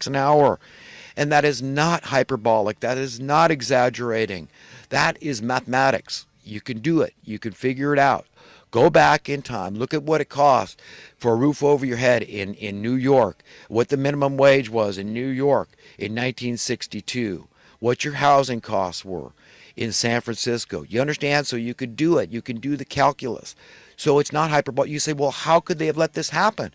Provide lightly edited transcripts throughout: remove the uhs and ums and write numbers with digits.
an hour. And that is not hyperbolic. That is not exaggerating. That is mathematics. You can do it. You can figure it out. Go back in time. Look at what it cost for a roof over your head in New York, what the minimum wage was in New York in 1962, what your housing costs were in San Francisco. You understand? So you could do it. You can do the calculus. So it's not hyperbolic. You say, well, how could they have let this happen?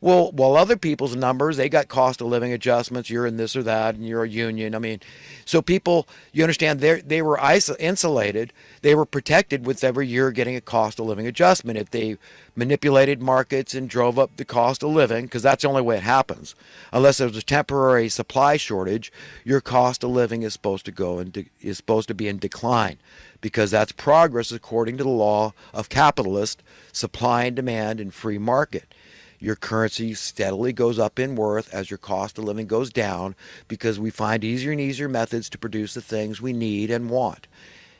Well, while other people's numbers, they got cost of living adjustments. You're in this or that, and you're a union. I mean, so people, you understand, they were insulated. They were protected with every year getting a cost of living adjustment. If they manipulated markets and drove up the cost of living, because that's the only way it happens. Unless there's a temporary supply shortage, your cost of living is supposed to is supposed to be in decline, because that's progress according to the law of capitalist supply and demand and free market. Your currency steadily goes up in worth as your cost of living goes down, because we find easier and easier methods to produce the things we need and want.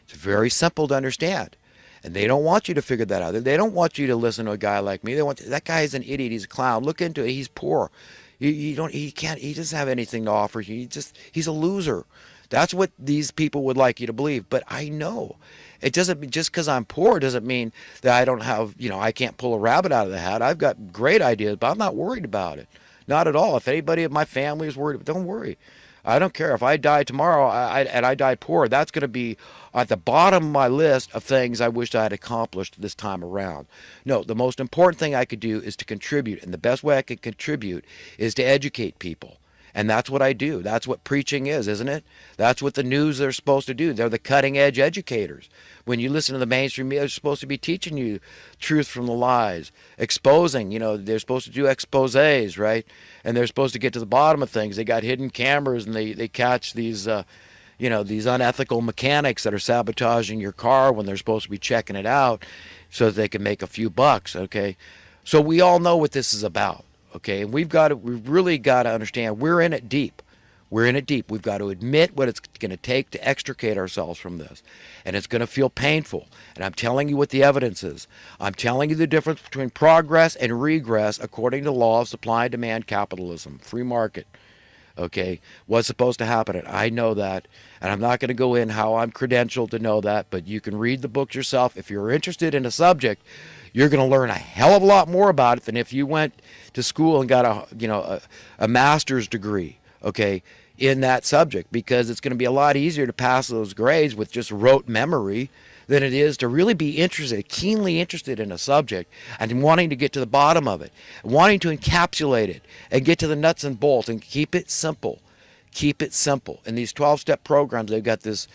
It's very simple to understand. And they don't want you to figure that out. They don't want you to listen to a guy like me. They want that guy is an idiot. He's a clown. Look into it. He's poor. You don't. He can't. He doesn't have anything to offer you. He's a loser. That's what these people would like you to believe. But I know it doesn't, just because I'm poor doesn't mean that I don't have, I can't pull a rabbit out of the hat. I've got great ideas, but I'm not worried about it. Not at all. If anybody in my family is worried, don't worry. I don't care. If I die tomorrow and I die poor, that's going to be at the bottom of my list of things I wished I had accomplished this time around. No, the most important thing I could do is to contribute. And the best way I can contribute is to educate people. And that's what I do. That's what preaching is, isn't it? That's what the news are supposed to do. They're the cutting edge educators. When you listen to the mainstream media, they're supposed to be teaching you truth from the lies, exposing, they're supposed to do exposés, right? And they're supposed to get to the bottom of things. They got hidden cameras and they catch these, these unethical mechanics that are sabotaging your car when they're supposed to be checking it out so that they can make a few bucks, okay? So we all know what this is about. Okay, and we've really got to understand we're in it deep. We're in it deep. We've got to admit what it's going to take to extricate ourselves from this. And it's going to feel painful. And I'm telling you what the evidence is. I'm telling you the difference between progress and regress according to the law of supply and demand capitalism, free market. Okay, what's supposed to happen? And I know that. And I'm not going to go in how I'm credentialed to know that, but you can read the books yourself. If you're interested in a subject, you're going to learn a hell of a lot more about it than if you went to school and got a master's degree, okay, in that subject, because it's going to be a lot easier to pass those grades with just rote memory than it is to really be interested, keenly interested in a subject and wanting to get to the bottom of it, wanting to encapsulate it and get to the nuts and bolts and keep it simple. Keep it simple. In these 12-step programs, they've got this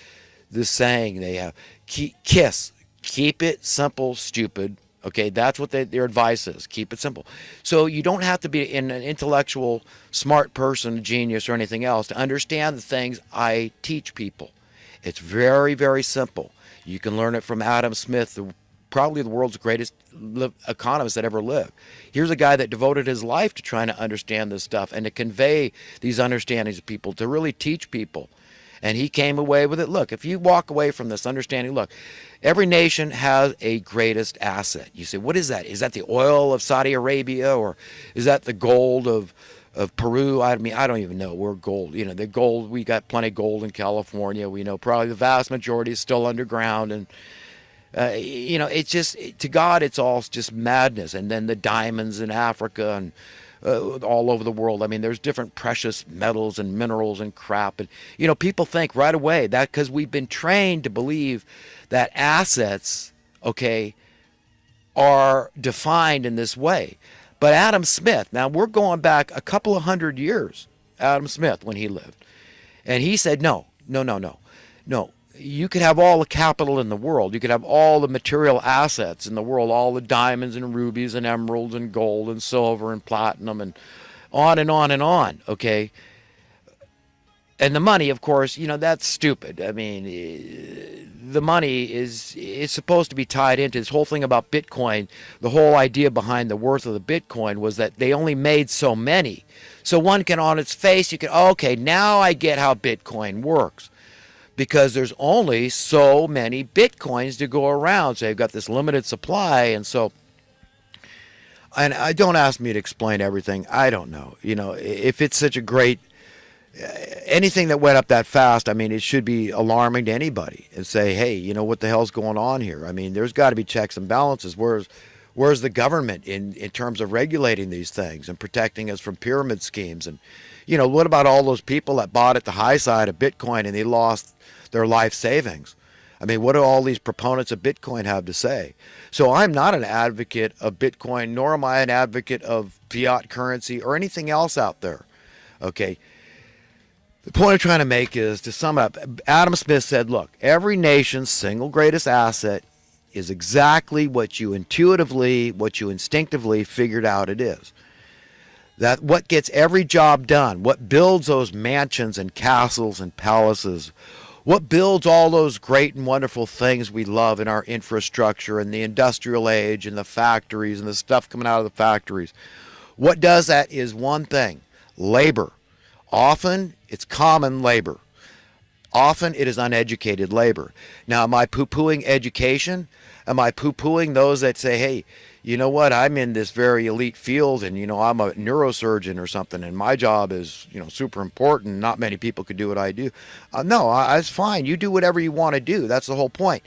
saying they have, KISS, keep it simple, stupid. Okay, that's what their advice is. Keep it simple. So you don't have to be an intellectual, smart person, genius, or anything else to understand the things I teach people. It's very, very simple. You can learn it from Adam Smith, probably the world's greatest economist that ever lived. Here's a guy that devoted his life to trying to understand this stuff and to convey these understandings to people, to really teach people. And he came away with it. Look, if you walk away from this understanding, look, every nation has a greatest asset. You say, what is that? Is that the oil of Saudi Arabia, or is that the gold of Peru? I mean, I don't even know. We're gold. The gold, we got plenty of gold in California. We know probably the vast majority is still underground. And, it's just, to God, it's all just madness. And then the diamonds in Africa and all over the world. I mean, there's different precious metals and minerals and crap. And, people think right away that because we've been trained to believe that assets, okay, are defined in this way. But Adam Smith, now we're going back a couple of hundred years, Adam Smith, when he lived. And he said, no. You could have all the capital in the world. You could have all the material assets in the world, all the diamonds and rubies and emeralds and gold and silver and platinum and on and on and on, okay? And the money, of course, that's stupid. I mean, the money is supposed to be tied into this whole thing about Bitcoin. The whole idea behind the worth of the Bitcoin was that they only made so many. So one can, on its face, you can, okay, now I get how Bitcoin works. Because there's only so many Bitcoins to go around. So you've got this limited supply. And so and I don't ask me to explain everything. I don't know. You know, if it's such a great anything that went up that fast, I mean, it should be alarming to anybody and say, hey, you know, what the hell's going on here? I mean, there's got to be checks and balances. Where's the government in terms of regulating these things and protecting us from pyramid schemes? And, you know, what about all those people that bought at the high side of Bitcoin and they lost their life savings? I mean, what do all these proponents of Bitcoin have to say? So I'm not an advocate of Bitcoin, nor am I an advocate of fiat currency or anything else out there. Okay. The point I'm trying to make is, to sum up, Adam Smith said, look, every nation's single greatest asset is exactly what you intuitively, what you instinctively figured out it is. That what gets every job done, what builds those mansions and castles and palaces, what builds all those great and wonderful things we love in our infrastructure and the industrial age and the factories and the stuff coming out of the factories. What does that is one thing: labor. Often it's common labor. Often it is uneducated labor. Now, am I poo-pooing education? Am I poo-pooing those that say, hey, you know what, I'm in this very elite field and, you know, I'm a neurosurgeon or something and my job is, you know, super important. Not many people could do what I do. No, it's fine. You do whatever you want to do. That's the whole point.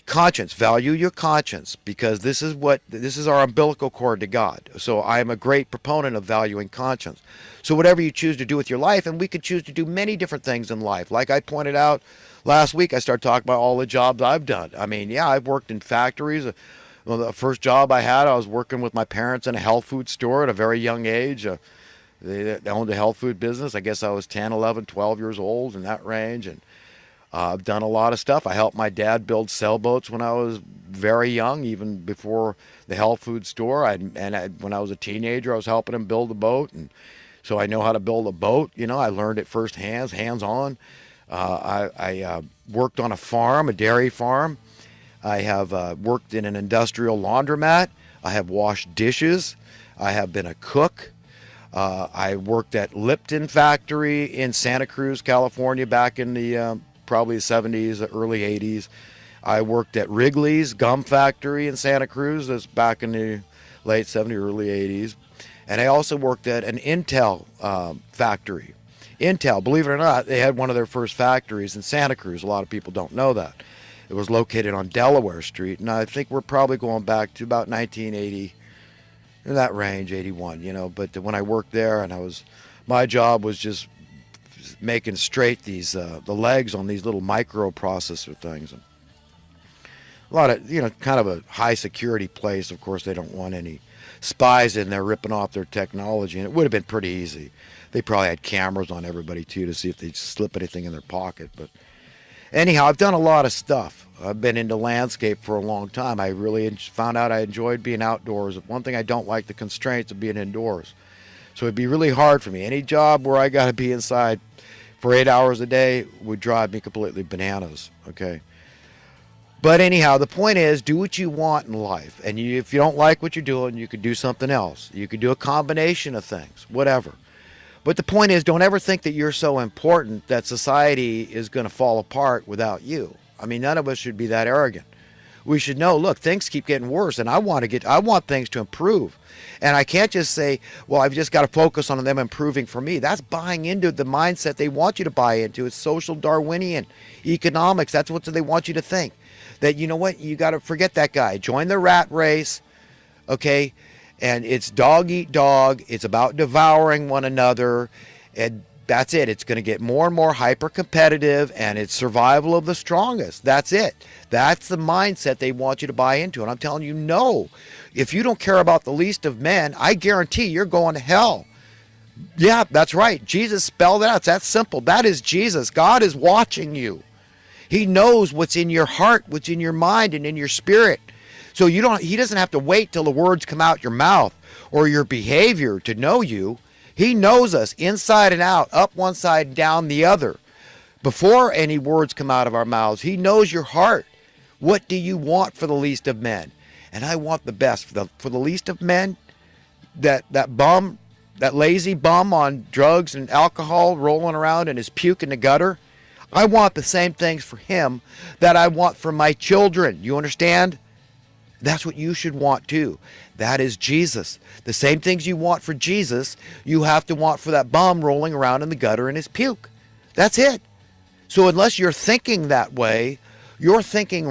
Conscience, value your conscience, because this is our umbilical cord to God. So I am a great proponent of valuing conscience. So whatever you choose to do with your life, and we could choose to do many different things in life. Like I pointed out last week, I started talking about all the jobs I've done. I mean, yeah, I've worked in factories. Well, the first job I had, I was working with my parents in a health food store at a very young age. They owned a health food business. I guess I was 10, 11, 12 years old, in that range. And I've done a lot of stuff. I helped my dad build sailboats when I was very young, even before the health food store. When I was a teenager, I was helping him build a boat, and so I know how to build a boat. You know, I learned it firsthand, hands-on. I worked on a farm, a dairy farm. I have worked in an industrial laundromat. I have washed dishes. I have been a cook. I worked at Lipton factory in Santa Cruz, California, back in the probably the 70s, early 80s. I worked at Wrigley's gum factory in Santa Cruz. That's back in the late 70s, early 80s. And I also worked at an Intel factory. Intel, believe it or not, they had one of their first factories in Santa Cruz. A lot of people don't know that. It was located on Delaware Street, and I think we're probably going back to about 1980, in that range, 81, you know. But when I worked there, and my job was just making straight these the legs on these little microprocessor things. And a lot of, you know, kind of a high security place. Of course, they don't want any spies in there ripping off their technology, and it would have been pretty easy. They probably had cameras on everybody too to see if they'd slip anything in their pocket. But anyhow, I've done a lot of stuff. I've been into landscape for a long time. I really found out I enjoyed being outdoors. One thing I don't like, the constraints of being indoors. So it'd be really hard for me. Any job where I got to be inside for 8 hours a day would drive me completely bananas, okay? But anyhow, the point is, do what you want in life. And if you don't like what you're doing, you could do something else. You could do a combination of things, whatever. But the point is, don't ever think that you're so important that society is going to fall apart without you. I mean, none of us should be that arrogant. We should know, look, things keep getting worse, and I want things to improve. And I can't just say, well, I've just got to focus on them improving for me. That's buying into the mindset they want you to buy into. It's social Darwinian economics. That's what they want you to think. That, you know what, you got to forget that guy. Join the rat race, okay? And it's dog eat dog. It's about devouring one another. And that's it. It's going to get more and more hyper competitive, and it's survival of the strongest. That's it. That's the mindset they want you to buy into. And I'm telling you, no. If you don't care about the least of men, I guarantee you're going to hell. Yeah, that's right. Jesus spelled it out. It's that simple. That is Jesus. God is watching you. He knows what's in your heart, what's in your mind, and in your spirit. So he doesn't have to wait till the words come out your mouth or your behavior to know you. He knows us inside and out, up one side, down the other. Before any words come out of our mouths, he knows your heart. What do you want for the least of men? And I want the best for the least of men. That bum, that lazy bum on drugs and alcohol rolling around in his puke in the gutter. I want the same things for him that I want for my children. You understand? That's what you should want too. That is Jesus. The same things you want for Jesus, you have to want for that bum rolling around in the gutter in his puke. That's it. So unless you're thinking that way, you're thinking